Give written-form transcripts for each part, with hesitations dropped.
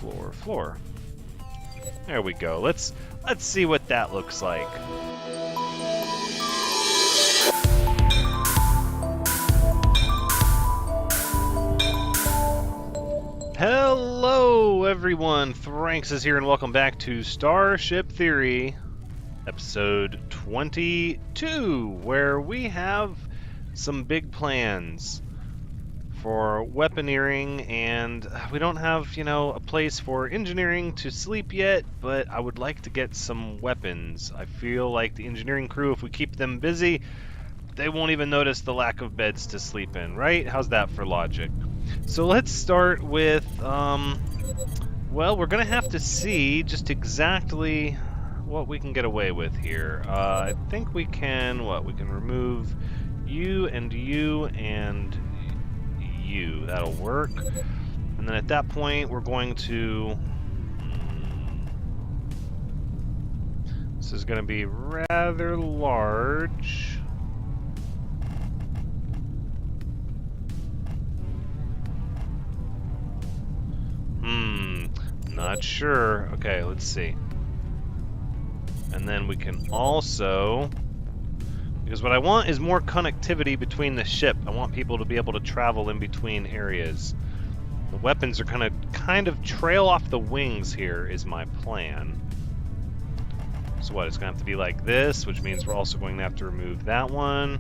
floor. There we go. Let's see what that looks like. Hello everyone, Thranxes here and welcome back to Starship Theory, episode 22, where we have some big plans for weaponeering, and we don't have, a place for engineering to sleep yet, but I would like to get some weapons. I feel like the engineering crew, if we keep them busy, they won't even notice the lack of beds to sleep in, right? How's that for logic? So let's start with, well, we're going to have to see just exactly what we can get away with here. I think we can, we can remove you and you and you. That'll work. And then at that point, we're going to... This is going to be rather large. Not sure. Okay, let's see. And then we can also... Because what I want is more connectivity between the ship. I want people to be able to travel in between areas. The weapons are kind of trail off the wings here is my plan. So what, it's going to have to be like this, which means we're also going to have to remove that one.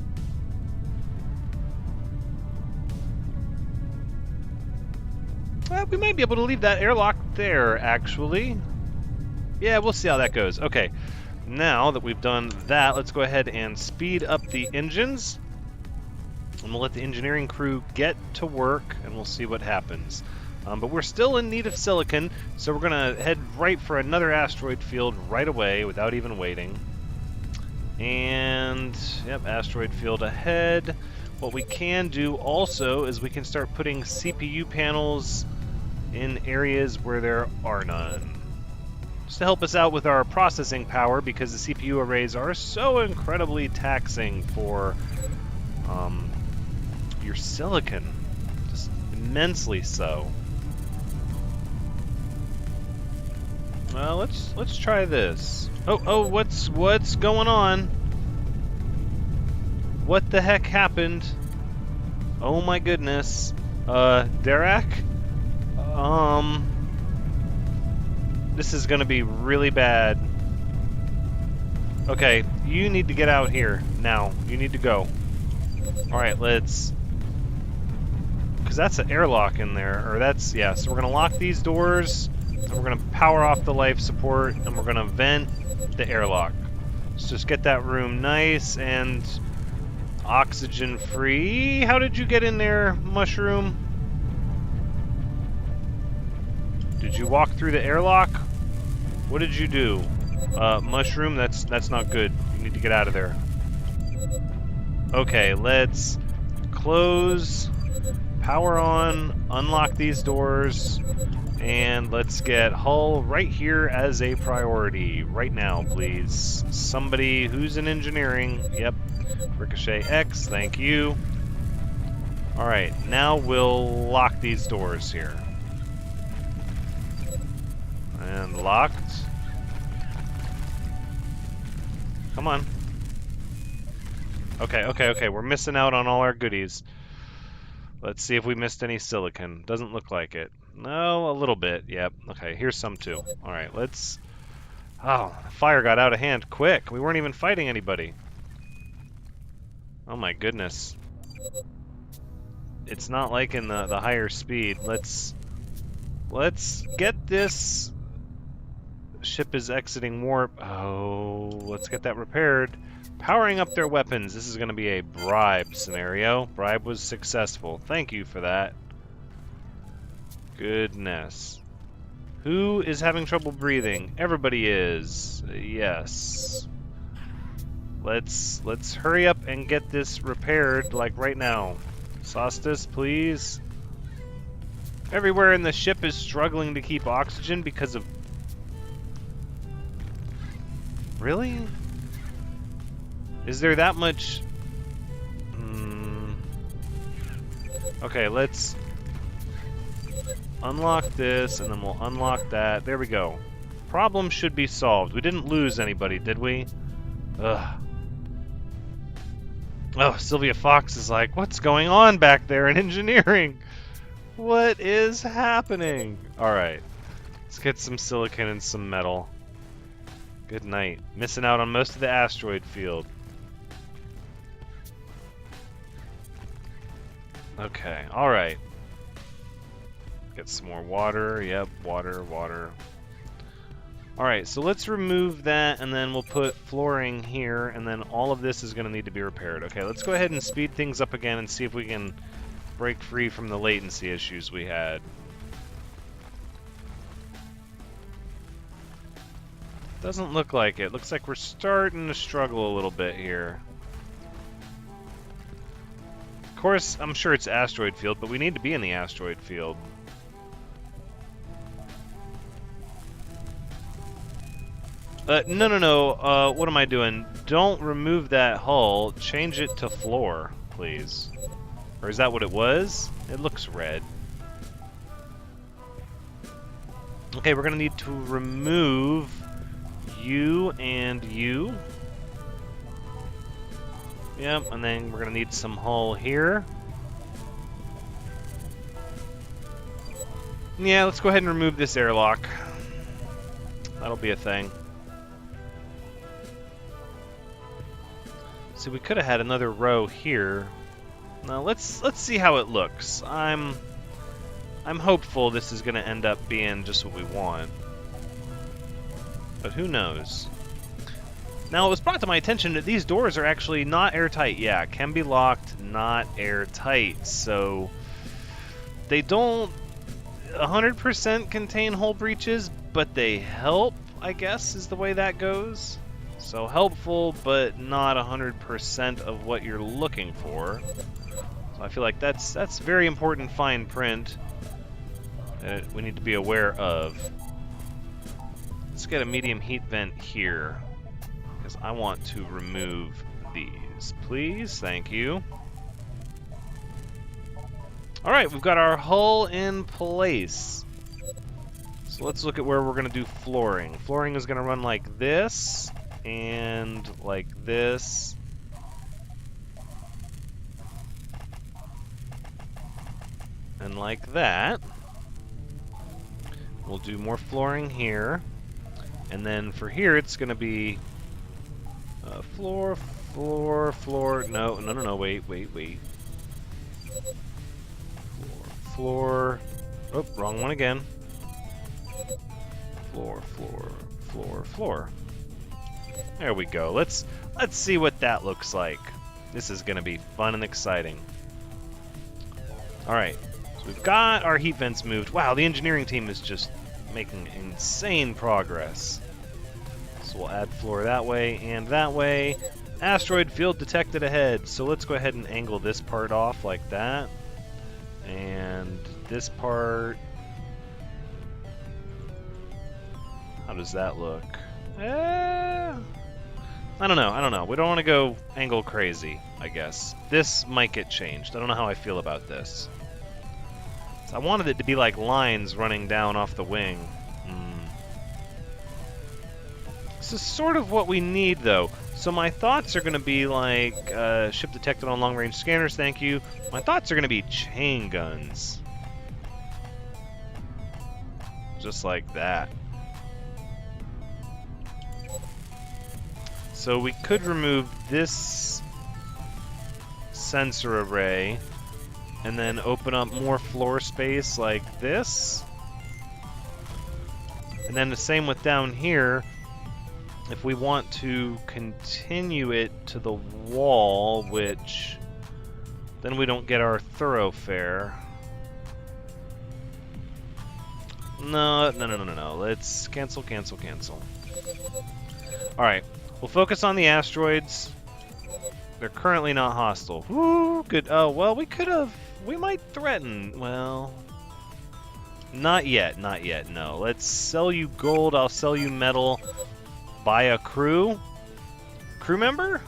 We might be able to leave that airlock there, actually. Yeah, we'll see how that goes. Okay, now that we've done that, let's go ahead and speed up the engines. And we'll let the engineering crew get to work, and we'll see what happens. But we're still in need of silicon, so we're going to head right for another asteroid field right away without even waiting. And, yep, asteroid field ahead. What we can do also is we can start putting CPU panels in areas where there are none. Just to help us out with our processing power, because the CPU arrays are so incredibly taxing for your silicon. Just immensely so. Well, let's try this. Oh, what's going on? What the heck happened? Oh my goodness. Derek? This is gonna be really bad. Okay, you need to get out here now. You need to go. Alright, let's... Because that's an airlock in there, or that's... Yeah, so we're gonna lock these doors, and we're gonna power off the life support, and we're gonna vent the airlock. Let's just get that room nice and oxygen free. How did you get in there, Mushroom? Did you walk through the airlock? What did you do? Mushroom, that's not good. You need to get out of there. Okay, let's close, power on, unlock these doors, and let's get hull right here as a priority. Right now, please. Somebody who's in engineering. Yep. Ricochet X, thank you. Alright, now we'll lock these doors here. And locked. Come on. Okay, we're missing out on all our goodies. Let's see if we missed any silicon. Doesn't look like it. No, a little bit, yep. Okay, here's some too. Alright, let's... Oh, the fire got out of hand quick. We weren't even fighting anybody. Oh my goodness. It's not like in the higher speed. Let's get this. Ship is exiting warp. Oh, let's get that repaired. Powering up their weapons. This is going to be a bribe scenario. Bribe was successful. Thank you for that. Goodness. Who is having trouble breathing? Everybody is. Yes. Let's hurry up and get this repaired, like right now. Sostus, please. Everywhere in the ship is struggling to keep oxygen because of... Really? Is there that much... Okay, let's... unlock this, and then we'll unlock that. There we go. Problem should be solved. We didn't lose anybody, did we? Ugh. Oh, Sylvia Fox is like, what's going on back there in engineering? What is happening? Alright. Let's get some silicon and some metal. Good night. Missing out on most of the asteroid field. Okay, alright. Get some more water. Yep, water, water. Alright, so let's remove that, and then we'll put flooring here, and then all of this is going to need to be repaired. Okay, let's go ahead and speed things up again and see if we can break free from the latency issues we had. Doesn't look like it. Looks like we're starting to struggle a little bit here. Of course, I'm sure it's asteroid field, but we need to be in the asteroid field. No. What am I doing? Don't remove that hull. Change it to floor, please. Or is that what it was? It looks red. Okay, we're gonna need to remove you and you. Yep, and then we're gonna need some hull here. Yeah, let's go ahead and remove this airlock. That'll be a thing. So we could have had another row here. Now let's see how it looks. I'm hopeful this is going to end up being just what we want. But who knows? Now it was brought to my attention that these doors are actually not airtight. Yeah, can be locked, not airtight. So they don't 100% contain hull breaches, but they help, I guess, is the way that goes. So helpful, but not 100% of what you're looking for. So I feel like that's very important fine print that we need to be aware of. Let's get a medium heat vent here, because I want to remove these. Please, thank you. Alright, we've got our hull in place. So let's look at where we're going to do flooring. Flooring is going to run like this. And like this. And like that. We'll do more flooring here. And then for here, it's going to be floor, floor, floor. No, wait. Floor. Oh, wrong one again. Floor, floor, floor, floor. There we go. Let's see what that looks like. This is going to be fun and exciting. Alright, so we've got our heat vents moved. Wow, the engineering team is just making insane progress. So we'll add floor that way and that way. Asteroid field detected ahead. So let's go ahead and angle this part off like that. And this part... How does that look? I don't know. We don't want to go angle crazy, I guess. This might get changed. I don't know how I feel about this. So I wanted it to be like lines running down off the wing. This is sort of what we need, though. So my thoughts are going to be like, ship detected on long-range scanners, thank you. My thoughts are going to be chain guns. Just like that. So we could remove this sensor array and then open up more floor space like this. And then the same with down here. If we want to continue it to the wall, which then we don't get our thoroughfare. No. Let's cancel. Alright. We'll focus on the asteroids. They're currently not hostile. Woo, good. Oh, well, we might threaten. Well, not yet, no. Let's sell you gold, I'll sell you metal. Buy a crew? Crew member?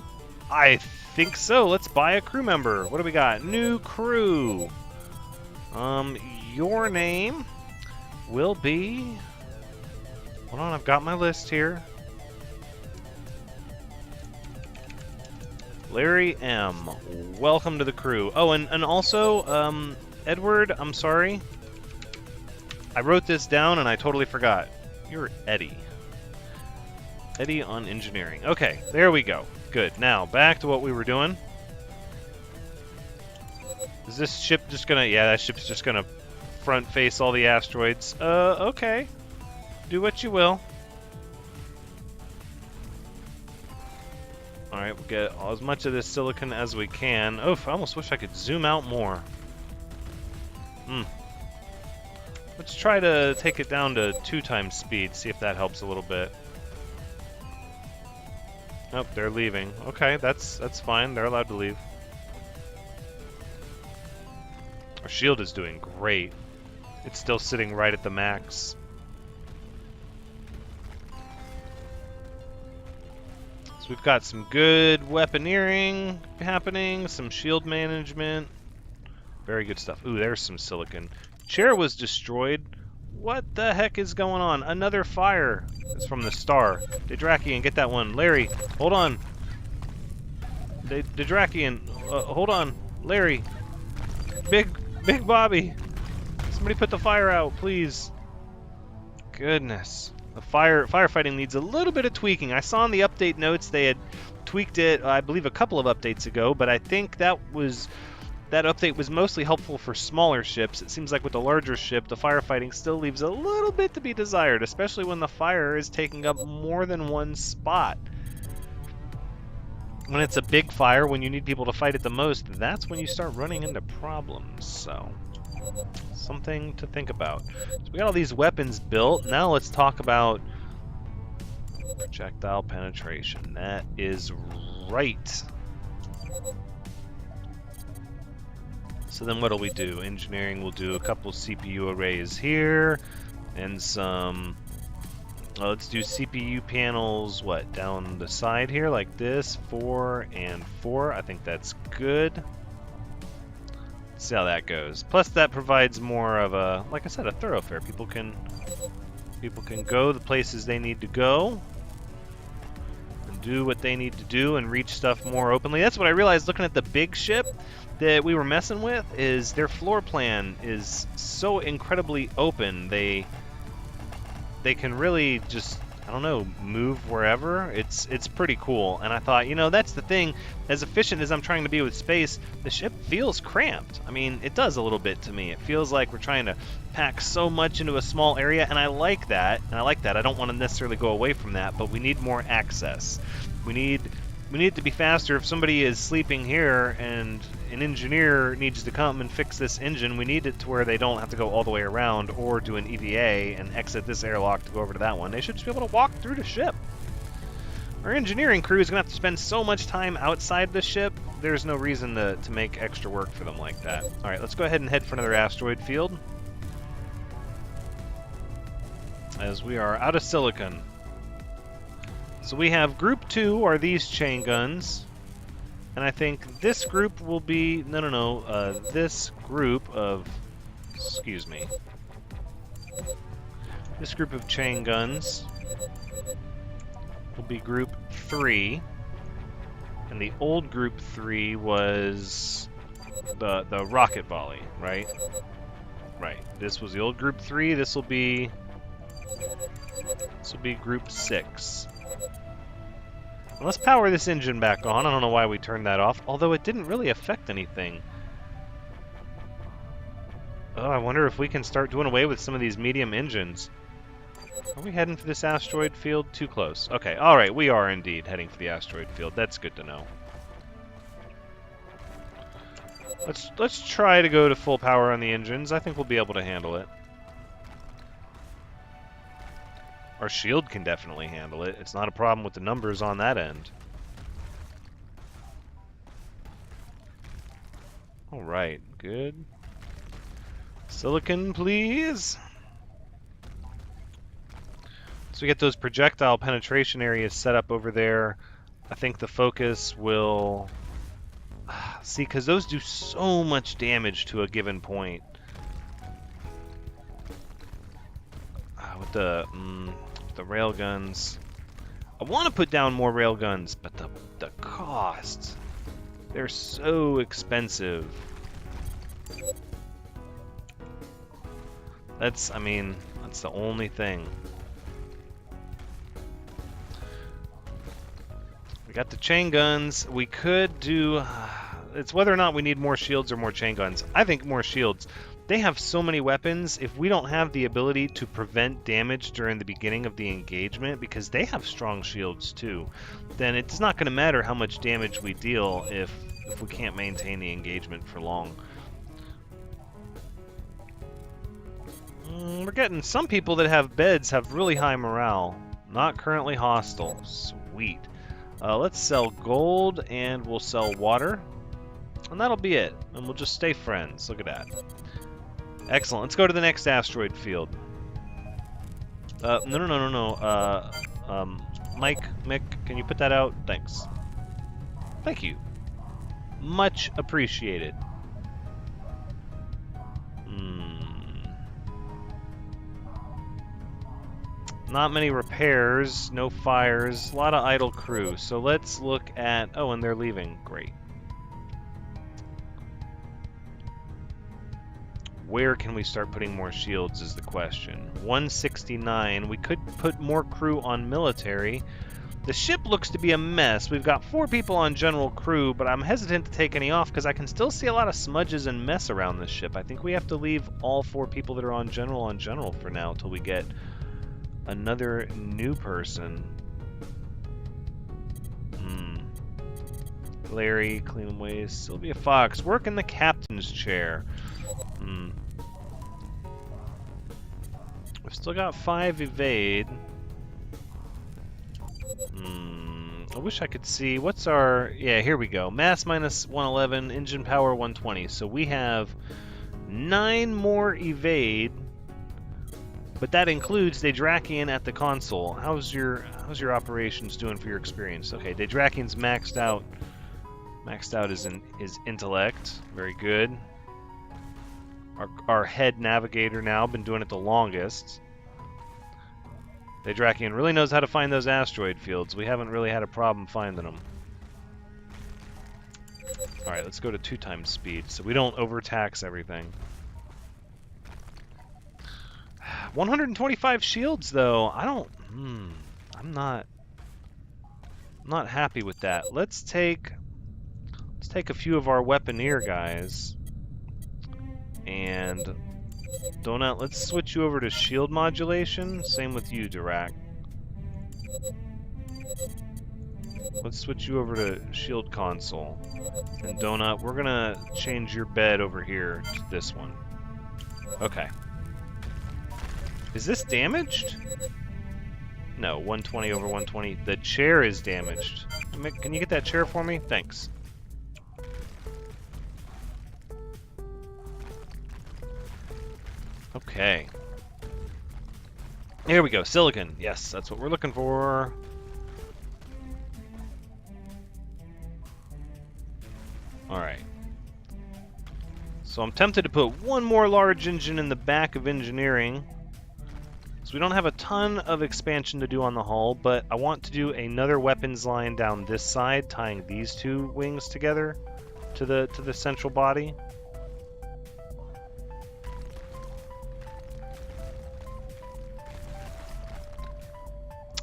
I think so. Let's buy a crew member. What do we got? New crew. Your name? will be... Hold on, I've got my list here. Larry M. Welcome to the crew. Oh, and also, Edward, I'm sorry. I wrote this down and I totally forgot. You're Eddie. Eddie on engineering. Okay, there we go. Good. Now, back to what we were doing. Is this ship just gonna... Yeah, that ship's just gonna front face all the asteroids. Okay. Do what you will. Alright, we'll get as much of this silicon as we can. Oof, I almost wish I could zoom out more. Let's try to take it down to 2 times speed, see if that helps a little bit. Nope, they're leaving. Okay, that's fine. They're allowed to leave. Our shield is doing great. It's still sitting right at the max. So we've got some good weaponeering happening, some shield management. Very good stuff. Ooh, there's some silicon. Chair was destroyed. What the heck is going on? Another fire. It's from the star. Dedrakian, get that one. Larry, hold on. Dedrakian, hold on. Larry. Big Bobby. Somebody put the fire out, please. Goodness. The firefighting needs a little bit of tweaking. I saw in the update notes they had tweaked it, I believe, a couple of updates ago, but I think that update was mostly helpful for smaller ships. It seems like with the larger ship, the firefighting still leaves a little bit to be desired, especially when the fire is taking up more than one spot. When it's a big fire, when you need people to fight it the most, that's when you start running into problems, so... something to think about. So we got all these weapons built. Now let's talk about projectile penetration. That is right. So then what'll we do? Engineering will do a couple CPU arrays here and some... let's do CPU panels, what, down the side here like this, 4 and 4. I think that's good. See how that goes. Plus that provides more of a, like I said, a thoroughfare. People can go the places they need to go and do what they need to do and reach stuff more openly. That's what I realized looking at the big ship that we were messing with, is their floor plan is so incredibly open. They can really just, I don't know, move wherever. It's pretty cool. And I thought, you know, that's the thing. As efficient as I'm trying to be with space, the ship feels cramped. I mean, it does a little bit to me. It feels like we're trying to pack so much into a small area, and I like that. I don't want to necessarily go away from that, but we need more access. We need it to be faster. If somebody is sleeping here and an engineer needs to come and fix this engine, we need it to where they don't have to go all the way around or do an EVA and exit this airlock to go over to that one. They should just be able to walk through the ship. Our engineering crew is going to have to spend so much time outside the ship, there's no reason to make extra work for them like that. Alright, let's go ahead and head for another asteroid field, as we are out of silicon. So we have group 2 are these chain guns, and I think this group will be, this group of, this group of chain guns will be group 3, and the old group 3 was the rocket volley, right? Right, this was the old group 3, this will be group 6. Let's power this engine back on. I don't know why we turned that off, although it didn't really affect anything. Oh, I wonder if we can start doing away with some of these medium engines. Are we heading for this asteroid field? Too close. Okay, alright, we are indeed heading for the asteroid field. That's good to know. Let's try to go to full power on the engines. I think we'll be able to handle it. Our shield can definitely handle it. It's not a problem with the numbers on that end. Alright, good. Silicon, please. So we get those projectile penetration areas set up over there. I think the focus will... See, because those do so much damage to a given point. with the railguns. I want to put down more railguns, but the cost. They're so expensive. That's the only thing. We got the chain guns. We could do... it's whether or not we need more shields or more chain guns. I think more shields. They have so many weapons. If we don't have the ability to prevent damage during the beginning of the engagement, because they have strong shields too, then it's not going to matter how much damage we deal if we can't maintain the engagement for long. We're getting some people that have beds have really high morale. Not currently hostile. Sweet. Let's sell gold and we'll sell water. And that'll be it. And we'll just stay friends. Look at that. Excellent. Let's go to the next asteroid field. No. Mick, can you put that out? Thanks. Thank you. Much appreciated. Not many repairs, no fires, a lot of idle crew. So let's look at... oh, and they're leaving. Great. Where can we start putting more shields is the question. 169. We could put more crew on military. The ship looks to be a mess. We've got 4 people on general crew, but I'm hesitant to take any off because I can still see a lot of smudges and mess around this ship. I think we have to leave all 4 people that are on general for now until we get another new person. Larry, clean waste. Sylvia Fox, work in the captain's chair. We've still got 5 evade. I wish I could see. What's our... yeah, here we go. Mass minus 111, engine power 120. So we have 9 more evade. But that includes Daedrakian at the console. How's your operations doing for your experience? Okay, Daedrakian's maxed out. Maxed out his intellect. Very good. Our head navigator now, been doing it the longest. Daedrakian really knows how to find those asteroid fields. We haven't really had a problem finding them. Alright, let's go to 2 times speed so we don't overtax everything. 125 shields though. I'm not happy with that. Let's take a few of our weaponeer guys and Donut, let's switch you over to shield modulation. Same with you, Dirac. Let's switch you over to shield console. And Donut, we're gonna change your bed over here to this one. Okay. Is this damaged? No, 120 over 120. The chair is damaged. Mick, can you get that chair for me? Thanks. Okay. Here we go. Silicon. Yes, that's what we're looking for. Alright. So I'm tempted to put one more large engine in the back of engineering. So we don't have a ton of expansion to do on the hull, but I want to do another weapons line down this side, tying these 2 wings together to the central body.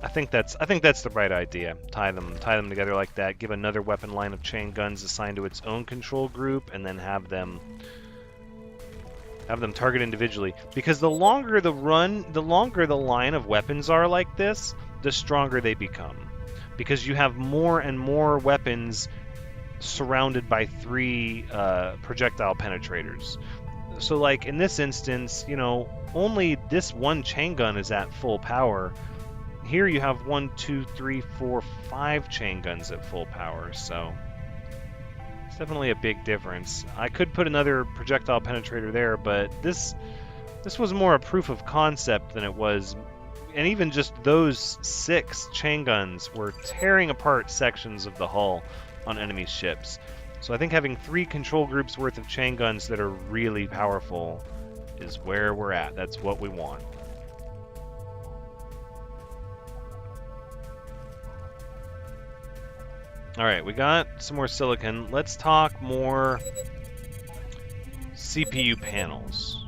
I think that's the right idea. Tie them together like that. Give another weapon line of chain guns assigned to its own control group, and then have them target individually. Because the longer the line of weapons are like this, the stronger they become. Because you have more and more weapons surrounded by 3 projectile penetrators. So like in this instance, you know, only this one chain gun is at full power. Here you have 1, 2, 3, 4, 5 chain guns at full power, so it's definitely a big difference. I could put another projectile penetrator there, but this was more a proof of concept than it was, and even just those 6 chain guns were tearing apart sections of the hull on enemy ships. So I think having 3 control groups worth of chain guns that are really powerful is where we're at. That's what we want. Alright, we got some more silicon. Let's talk more CPU panels.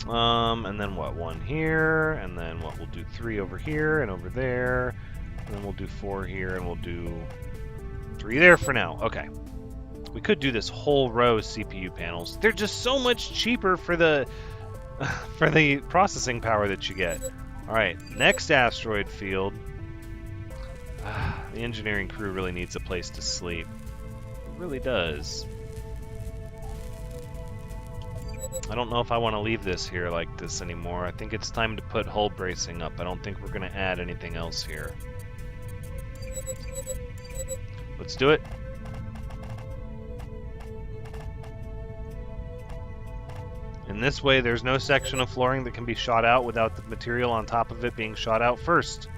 And then what? 1 here, and then what? We'll do 3 over here and over there, and then we'll do 4 here, and we'll do 3 there for now. Okay. We could do this whole row of CPU panels. They're just so much cheaper for the for the processing power that you get. All right, next asteroid field. The engineering crew really needs a place to sleep. It really does. I don't know if I want to leave this here like this anymore. I think it's time to put hull bracing up. I don't think we're going to add anything else here. Let's do it. In this way, there's no section of flooring that can be shot out without the material on top of it being shot out first.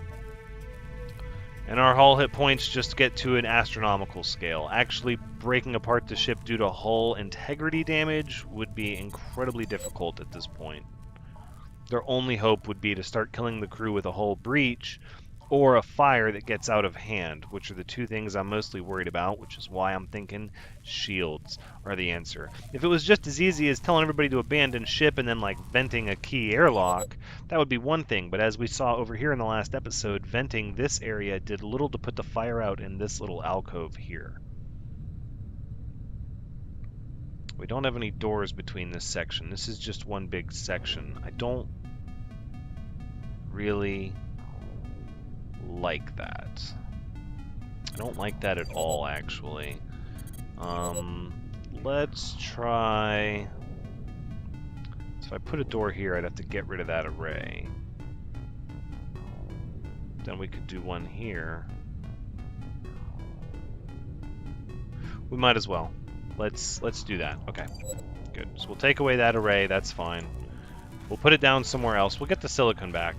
And our hull hit points just get to an astronomical scale. Actually, breaking apart the ship due to hull integrity damage would be incredibly difficult at this point. Their only hope would be to start killing the crew with a hull breach, or a fire that gets out of hand, which are the two things I'm mostly worried about, which is why I'm thinking shields are the answer. If it was just as easy as telling everybody to abandon ship and then, like, venting a key airlock, that would be one thing, but as we saw over here in the last episode, venting this area did little to put the fire out in this little alcove here. We don't have any doors between this section. This is just one big section. I don't really like that. I don't like that at all, actually. Let's try... So if I put a door here, I'd have to get rid of that array. Then we could do one here. We might as well. Let's do that. Okay, good. So we'll take away that array, that's fine. We'll put it down somewhere else. We'll get the silicon back.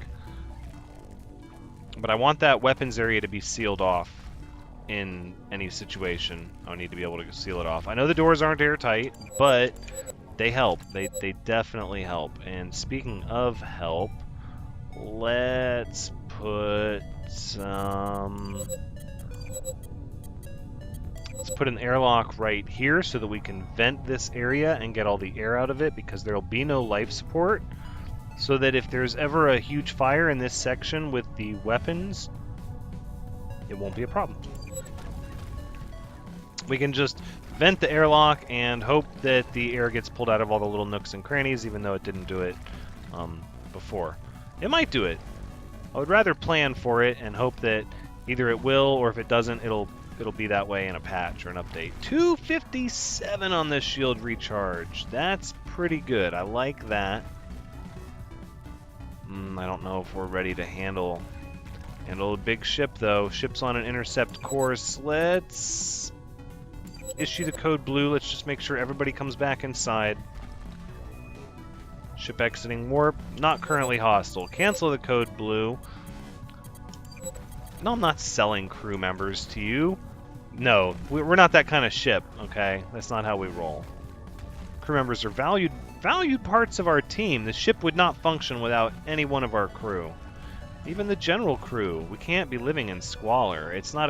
But I want that weapons area to be sealed off in any situation. I need to be able to seal it off. I know the doors aren't airtight, but they help. They definitely help. And speaking of help, let's put some... Let's put an airlock right here so that we can vent this area and get all the air out of it, because there'll be no life support. So that if there's ever a huge fire in this section with the weapons, it won't be a problem. We can just vent the airlock and hope that the air gets pulled out of all the little nooks and crannies, even though it didn't do it before. It might do it. I would rather plan for it and hope that either it will, or if it doesn't, it'll be that way in a patch or an update. 257 on this shield recharge. That's pretty good. I like that. I don't know if we're ready to handle a big ship, though. Ship's on an intercept course. Let's issue the code blue. Let's just make sure everybody comes back inside. Ship exiting warp. Not currently hostile. Cancel the code blue. No, I'm not selling crew members to you. No, we're not that kind of ship, okay? That's not how we roll. Crew members are valued parts of our team. The ship would not function without any one of our crew. Even the general crew. We can't be living in squalor. It's not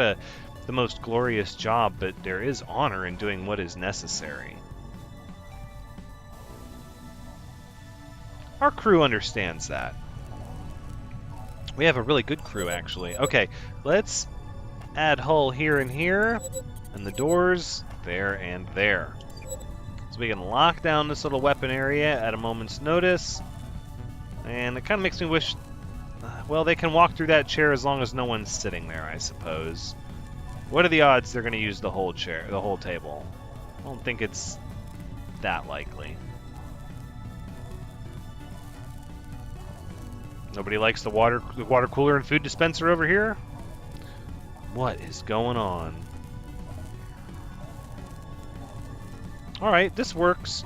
the most glorious job, but there is honor in doing what is necessary. Our crew understands that. We have a really good crew, actually. Okay, let's add hull here and here, and the doors there and there. So we can lock down this little weapon area at a moment's notice. And it kind of makes me wish... well, they can walk through that chair as long as no one's sitting there, I suppose. What are the odds they're going to use the whole chair, the whole table? I don't think it's that likely. Nobody likes the water cooler and food dispenser over here? What is going on? Alright, this works.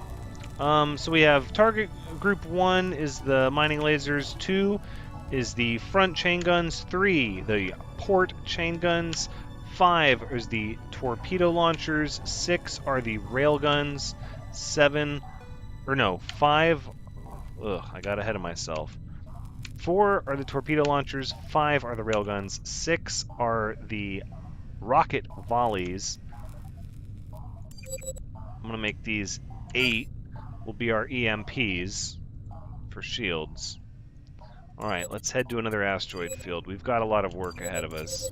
So we have target group 1 is the mining lasers, 2 is the front chain guns, 3 the port chain guns, 5 is the torpedo launchers, 6 are the rail guns, 5 I got ahead of myself. 4 are the torpedo launchers, 5 are the railguns, 6 are the rocket volleys. I'm going to make these 8 will be our EMPs for shields. Alright, let's head to another asteroid field. We've got a lot of work ahead of us.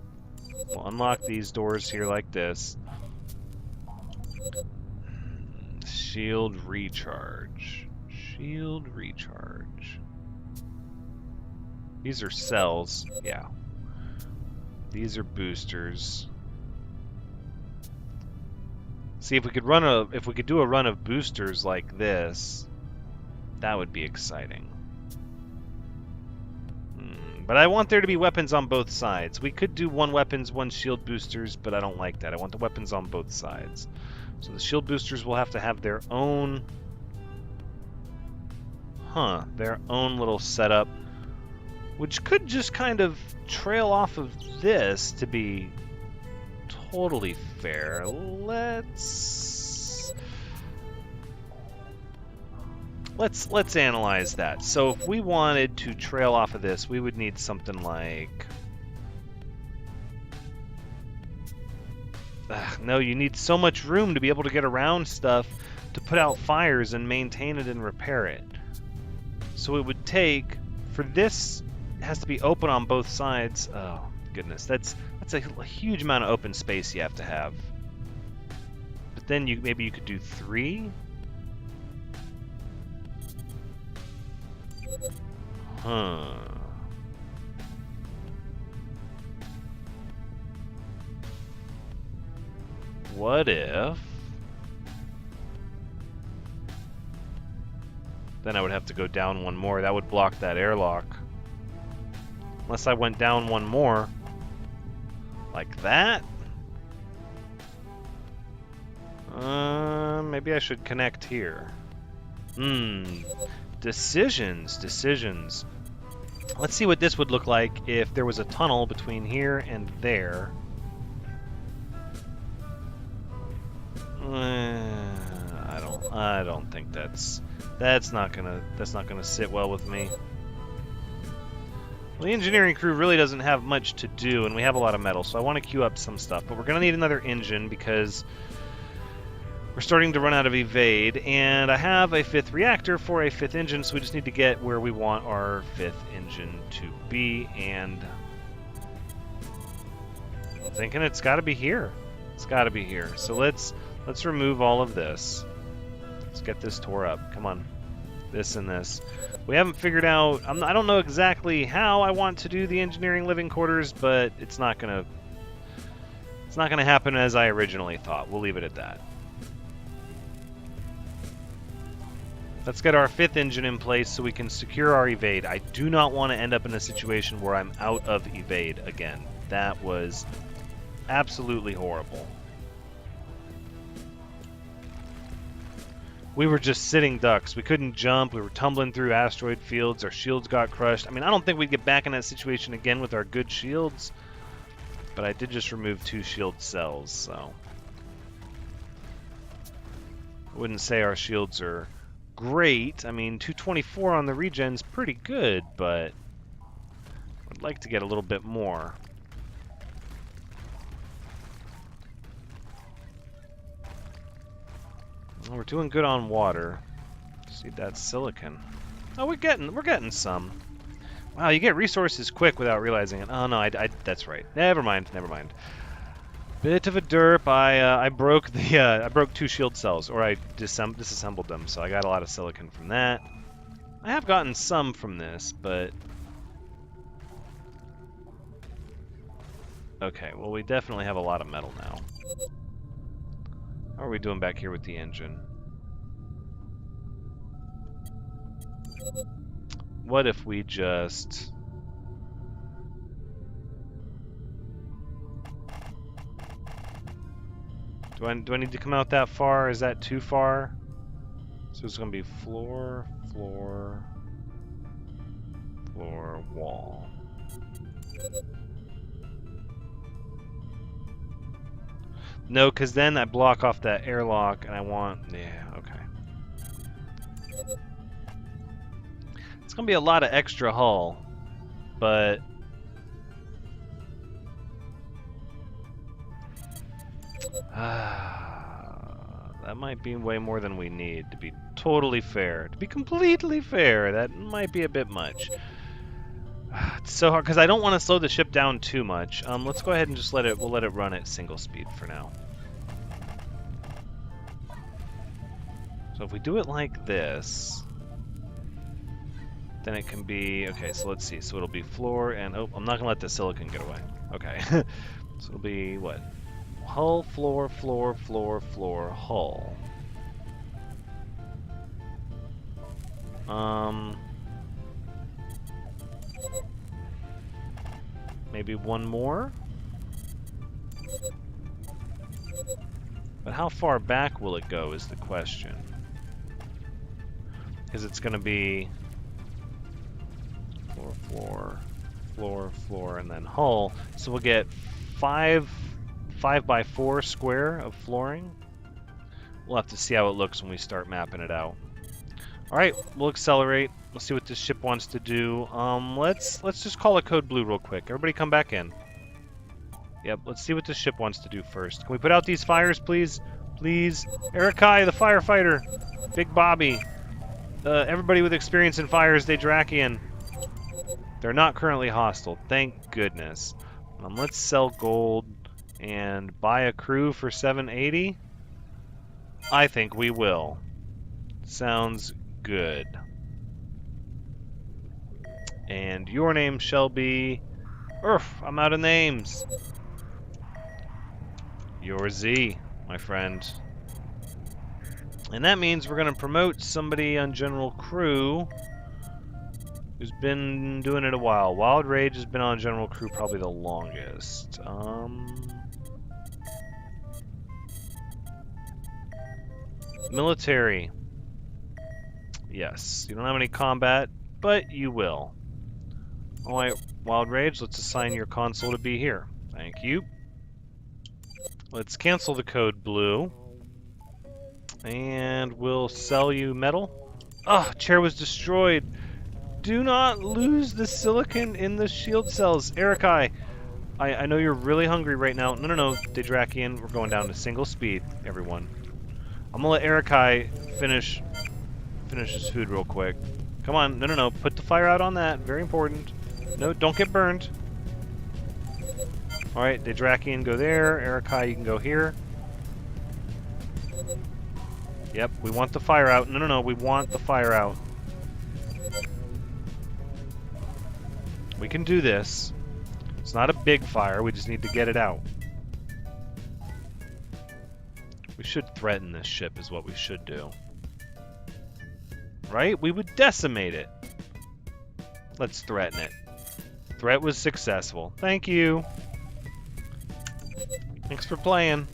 We'll unlock these doors here like this. Shield recharge. Shield recharge. These are cells. Yeah. These are boosters. See, if we could do a run of boosters like this, that would be exciting. But I want there to be weapons on both sides. We could do 1 weapons, 1 shield boosters, but I don't like that. I want the weapons on both sides. So the shield boosters will have to have their own... their own little setup, which could just kind of trail off of this to be totally fair. Let's analyze that. So if we wanted to trail off of this, we would need something like... no, you need so much room to be able to get around stuff, to put out fires and maintain it and repair it. So it would take, for this, it has to be open on both sides. Oh goodness, that's a huge amount of open space you have to have. But then maybe you could do 3. What if... Then I would have to go down 1 more. That would block that airlock. Unless I went down 1 more. Like that? Maybe I should connect here. Decisions. Let's see what this would look like if there was a tunnel between here and there. I don't think that's not gonna sit well with me. Well, the engineering crew really doesn't have much to do, and we have a lot of metal, so I want to queue up some stuff. But we're gonna need another engine because we're starting to run out of evade, and I have a 5th reactor for a 5th engine, so we just need to get where we want our 5th engine to be, and I'm thinking it's got to be here. It's got to be here. So let's remove all of this. Let's get this tore up. Come on. This and this. We haven't figured out... I don't know exactly how I want to do the engineering living quarters, but it's not gonna happen as I originally thought. We'll leave it at that. Let's get our 5th engine in place so we can secure our evade. I do not want to end up in a situation where I'm out of evade again. That was absolutely horrible. We were just sitting ducks. We couldn't jump. We were tumbling through asteroid fields. Our shields got crushed. I mean, I don't think we'd get back in that situation again with our good shields. But I did just remove 2 shield cells, so... I wouldn't say our shields are great. I mean, 224 on the regen's pretty good, but I'd like to get a little bit more. Well, we're doing good on water. See, that's silicon. Oh, we're getting some. Wow, you get resources quick without realizing it. Oh no, that's right. Never mind. Bit of a derp. I broke the I broke 2 shield cells, or I disassembled them, so I got a lot of silicon from that. I have gotten some from this, but okay. Well, we definitely have a lot of metal now. How are we doing back here with the engine? What if we just... Do I need to come out that far? Is that too far? So it's going to be floor, wall. No, because then I block off that airlock, and I want... Yeah, okay. It's going to be a lot of extra hull. but that might be way more than we need, to be totally fair. To be completely fair, that might be a bit much. It's so hard, because I don't want to slow the ship down too much. Let's go ahead and just we'll let it run at single speed for now. So if we do it like this, then it can be, okay, so let's see. So it'll be floor and, oh, I'm not going to let the silicon get away. Okay. So it'll be, what? Hull, floor, floor, floor, floor, hull. Maybe one more? But how far back will it go is the question. Because it's going to be floor, floor, floor, floor, and then hull. So we'll get 5 by 4 square of flooring. We'll have to see how it looks when we start mapping it out. All right, we'll accelerate. We'll see what this ship wants to do. Let's just call it code blue real quick. Everybody come back in. Yep, let's see what this ship wants to do first. Can we put out these fires, please? Please. Erikai, the firefighter. Big Bobby. Everybody with experience in fires, they Drakian. They're not currently hostile. Thank goodness. Let's sell gold and buy a crew for 780. I think we will. Sounds good. And your name shall be... I'm out of names. You're Z, my friend. And that means we're going to promote somebody on General Crew who's been doing it a while. Wild Rage has been on General Crew probably the longest. Military. Yes, you don't have any combat, but you will. Alright, Wild Rage, let's assign your console to be here. Thank you. Let's cancel the code blue. And we'll sell you metal. Ah, chair was destroyed. Do not lose the silicon in the shield cells. Erikai, I know you're really hungry right now. No, Dadrakian, we're going down to single speed, everyone. I'm gonna let Erikai finish his food real quick. Come on, no, put the fire out on that. Very important. No, don't get burned. Alright, Dadrakian, go there. Erikai, you can go here. Yep, we want the fire out. No, we want the fire out. We can do this. It's not a big fire, we just need to get it out. We should threaten this ship is what we should do. Right? We would decimate it. Let's threaten it. Threat was successful. Thank you. Thanks for playing.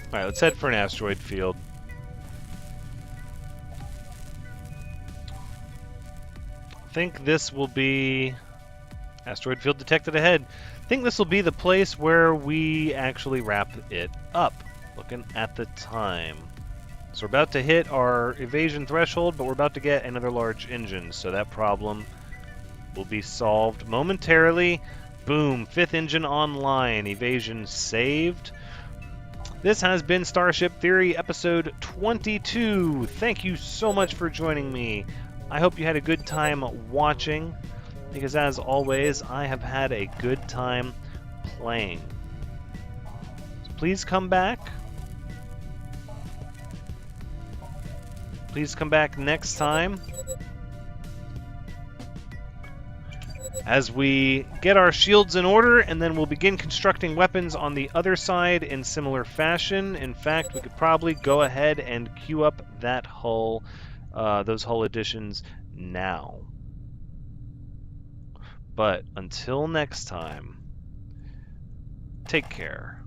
Alright, let's head for an asteroid field. I think this will be... Asteroid field detected ahead. I think this will be the place where we actually wrap it up. Looking at the time. So we're about to hit our evasion threshold, but we're about to get another large engine, so that problem will be solved momentarily. Boom, 5th engine online, evasion saved. This has been Starship Theory, episode 22. Thank you so much for joining me. I hope you had a good time watching, because as always, I have had a good time playing. So please come back. Please come back next time as we get our shields in order, and then we'll begin constructing weapons on the other side in similar fashion. In fact, we could probably go ahead and queue up that hull, those hull additions now. But until next time, take care.